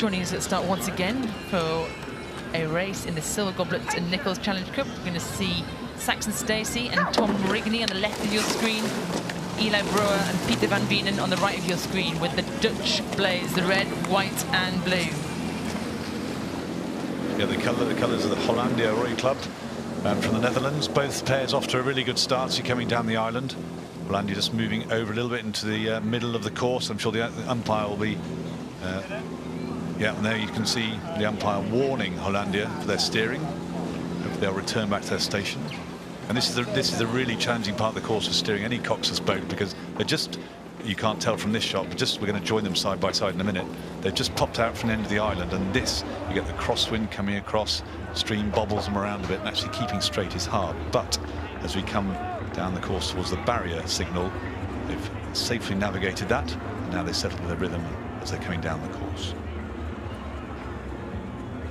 joining us at the start once again for a race in the Silver Goblets and Nickalls Challenge Cup. We're going to see Saxon Stacey and Tom Rigney on the left of your screen, Eli Brouwer and Peter van Veen on the right of your screen, with the Dutch blades, the red, white and blue. Yeah, the colours of the Hollandia Roy Club from the Netherlands. Both pairs off to a really good start. So coming down the island, Hollandia just moving over a little bit into the middle of the course. I'm sure the umpire will be. Yeah, and there you can see the umpire warning Hollandia for their steering. Hopefully they'll return back to their station. And this is a really challenging part of the course for steering any Cox's boat, because they're just, you can't tell from this shot, but just we're going to join them side by side in a minute. They've just popped out from the end of the island, and this, you get the crosswind coming across, stream bobbles them around a bit, and actually keeping straight is hard. But as we come down the course towards the barrier signal, they've safely navigated that, and now they settle their rhythm as they're coming down the course.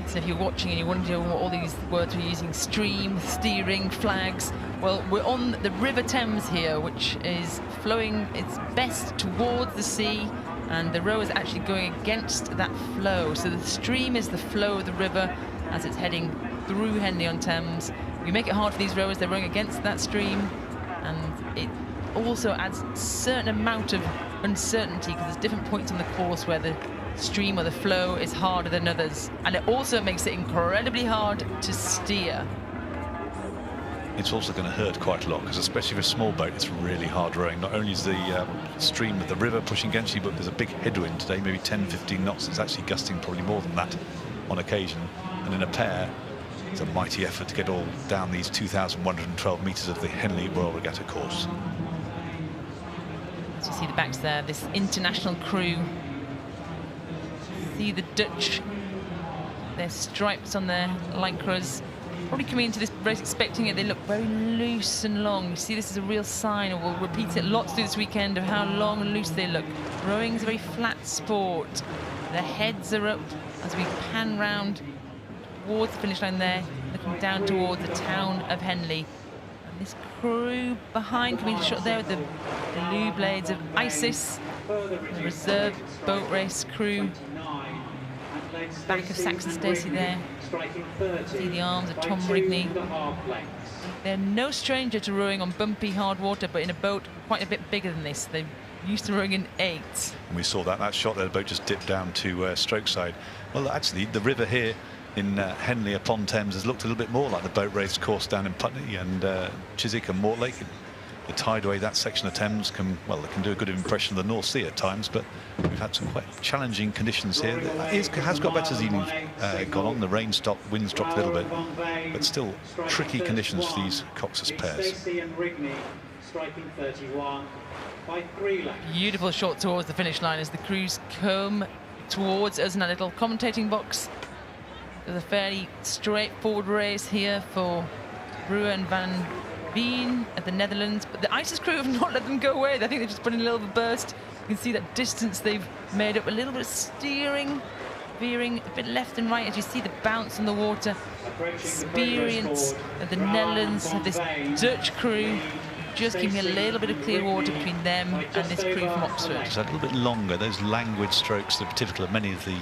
So if you're watching and you're wondering what all these words we're using, stream, steering, flags, well, we're on the River Thames here, which is flowing its best towards the sea, and the row is actually going against that flow. So the stream is the flow of the river as it's heading through Henley on Thames. We make it hard for these rowers, they're rowing against that stream, and it also adds a certain amount of uncertainty, because there's different points on the course where the stream or the flow is harder than others, and it also makes it incredibly hard to steer. It's also going to hurt quite a lot, because especially for a small boat, it's really hard rowing. Not only is the stream of the river pushing against you, but there's a big headwind today, maybe 10-15 knots. It's actually gusting probably more than that on occasion, and in a pair it's a mighty effort to get all down these 2,112 metres of the Henley Royal Regatta course. As you see the backs there, this international crew. See the Dutch, their stripes on their lycras. Probably coming into this race expecting it. They look very loose and long. You see, this is a real sign, and we'll repeat it lots through this weekend, of how long and loose they look. Rowing is a very flat sport. Their heads are up as we pan round towards the finish line there, looking down towards the town of Henley. And this crew behind, coming to shot there with the blue blades of ISIS, the reserve boat race crew. Back of Saxon Stacey there. See the arms of Tom Rigney. They're no stranger to rowing on bumpy hard water, but in a boat quite a bit bigger than this. They're used to rowing in 8. And we saw that shot there, the boat just dipped down to stroke side. Well, actually, the river here in Henley upon Thames has looked a little bit more like the boat race course down in Putney and Chiswick and Mortlake. The tideway, that section of Thames can do a good impression of the North Sea at times, but we've had some quite challenging conditions here. It has got better as the evening's gone on. The rain stopped, winds dropped a little bit, but still tricky conditions for these Cox's pairs. Beautiful shot towards the finish line as the crews come towards us in that little commentating box. There's a fairly straightforward race here for Brouwer and Van Veen at the Netherlands, but the ISIS crew have not let them go away. I think they've just put in a little bit of burst. You can see that distance they've made up, a little bit of steering, veering a bit left and right as you see the bounce on the water. Experience of the Netherlands, of this Dutch crew, just keeping a little bit of clear water between them and this crew from Oxford. It's a little bit longer, those languid strokes that are typical of many of the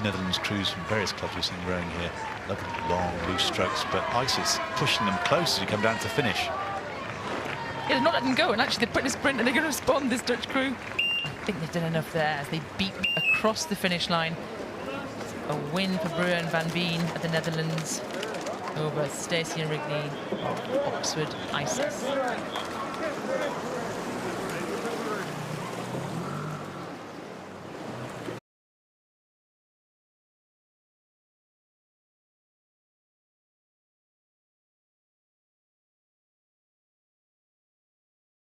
Netherlands crews from various clubs we've seen rowing here. Lovely long, loose strokes, but ISIS pushing them close as you come down to the finish. Yeah, they're not letting them go, and actually they're putting a sprint and they're going to respond, this Dutch crew. I think they've done enough there as they beat across the finish line. It's a win for Brouwer and Van Veen at the Netherlands over Stacey and Rigney of Oxford ISIS.